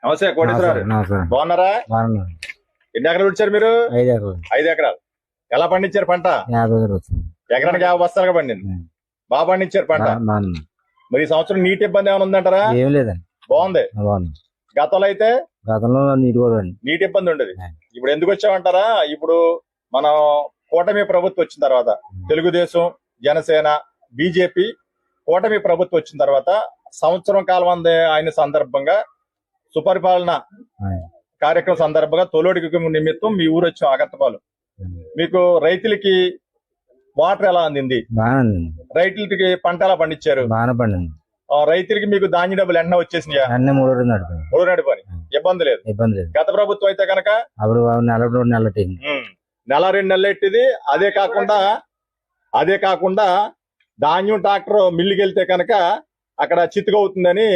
నమస్తే కోటేశ్వర నమస్కారం. బాగున్నారా? బాగున్నాను. ఎన్ని ఎకరాలు వచ్చారు మీరు? 5 ఎకరాలు. 5 ఎకరాలు. ఎలా పండించారు పంట? 50 ఎకరాలు వచ్చింది. ఎకరానికి 50 బస్తాలుగా పండింది. బాగా పండించారు పంట. బాగుంది. మరి ఈ సంవత్సరం నీటి ఇబ్బంది ఏమైనా ఉందంటారా? ఏం లేదండి, బాగుంది. బాగుంది. గతంలో అయితే గతంలో నీటి కూడా అండి. నీటి ఇబ్బంది ఉండేది. ఇప్పుడు ఎందుకు వచ్చామంటారా? ఇప్పుడు మనం కూటమి ప్రభుత్వం వచ్చిన తర్వాత తెలుగుదేశం, జనసేన, బీజేపీ కూటమి ప్రభుత్వం వచ్చిన తర్వాత సంవత్సరం కాలం అయిన సందర్భంగా సుపరిపాలన కార్యక్రమం సందర్భంగా తొలోడికి నిమిత్తం మీ ఊరు వచ్చాం అగత్తపాలు. మీకు రైతులకి వాటర్ ఎలా అందింది? బాగానే రైతులకి పంట ఎలా పండించారు? బాగానే పండింది. రైతులకి మీకు ధాన్య డబ్బులు ఎండ వచ్చేసినాయా? అన్ని 3 రోజులు నడిపాయి. మూడు నడిపోయి ఇబ్బంది లేదు. ఇబ్బంది లేదు. గత ప్రభుత్వం అయితే కనుక అప్పుడు నెల నెల 2 నెలలు ఎట్టిది. అదే కాకుండా ధాన్యం ట్రాక్టర్ మిల్లుకి వెళ్తే కనుక అక్కడ చిత్తుగా అవుతుందని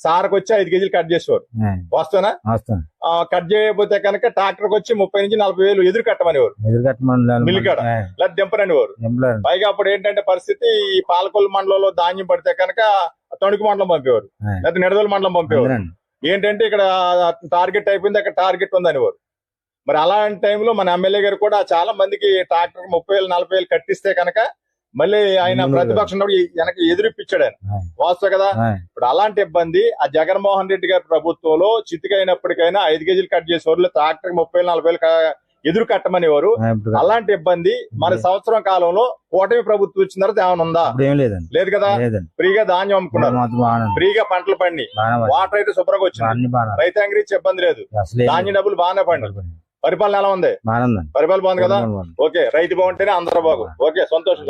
సారకు వచ్చి 5 కేజీలు కట్ చేసేవారు. వస్తానా? కట్ చేయకపోతే కనుక ట్రాక్టర్ వచ్చి 30 నుంచి 40 వేలు ఎదురు కట్టమనేవారు. మిల్లు కాడ లేదా దింపరనేవారు. పైగా అప్పుడు ఏంటంటే పరిస్థితి, ఈ పాలకొల్లు మండలంలో ధాన్యం పడితే కనుక తణుకు మండలం పంపేవారు, లేదా నిడదోలు మండలం పంపేవారు. ఏంటంటే ఇక్కడ టార్గెట్ అయిపోయింది, అక్కడ టార్గెట్ ఉంది అనేవారు. మరి అలాంటి టైంలో మన ఎమ్మెల్యే గారు కూడా చాలా మందికి ట్రాక్టర్ 30 వేలు 40 వేలు కట్టిస్తే కనుక మళ్ళీ ఆయన ప్రతిపక్షం వెనక్కి ఎదురిప్పించాడు ఆయన. వాస్తవ కదా? ఇప్పుడు అలాంటి ఇబ్బంది ఆ జగన్మోహన్ రెడ్డి గారి ప్రభుత్వంలో చితికైనప్పటికైనా 5 కేజీలు కట్ చేసేవారు, ట్రాక్టర్ 30 వేలు 40 వేలు ఎదురు కట్టమనేవారు. అలాంటి ఇబ్బంది మన సంవత్సరం కాలంలో కూటమి ప్రభుత్వం వచ్చిన తర్వాత ఏమైనా ఉందా? లేదు కదా. ఫ్రీగా ధాన్యం అమ్ముకున్నారు, ఫ్రీగా పంటలు పండి, వాటర్ అయితే శుభ్రంగా వచ్చింది, రైతాంగ ఇబ్బంది లేదు, ధాన్యం డబ్బులు బాగానే పండి. పరిపాలన ఎలా ఉంది? పరిపాలన బాగుంది కదా. ఓకే, రైతు బాగుంటేనే అందరూ బాగు. ఓకే, సంతోషం.